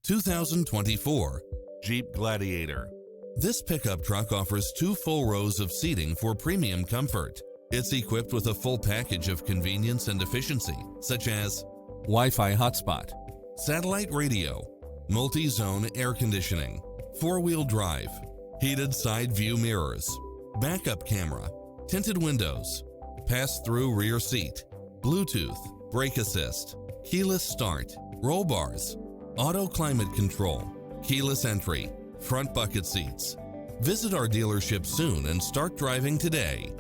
2024 Jeep Gladiator. This pickup truck offers 2 full rows of seating for premium comfort. It's equipped with a full package of convenience and efficiency, such as Wi-Fi hotspot, satellite radio, multi-zone air conditioning, 4-wheel drive, heated side view mirrors, backup camera, tinted windows, pass-through rear seat, Bluetooth, brake assist, keyless start, roll bars, auto climate control, keyless entry, front bucket seats. Visit our dealership soon and start driving today.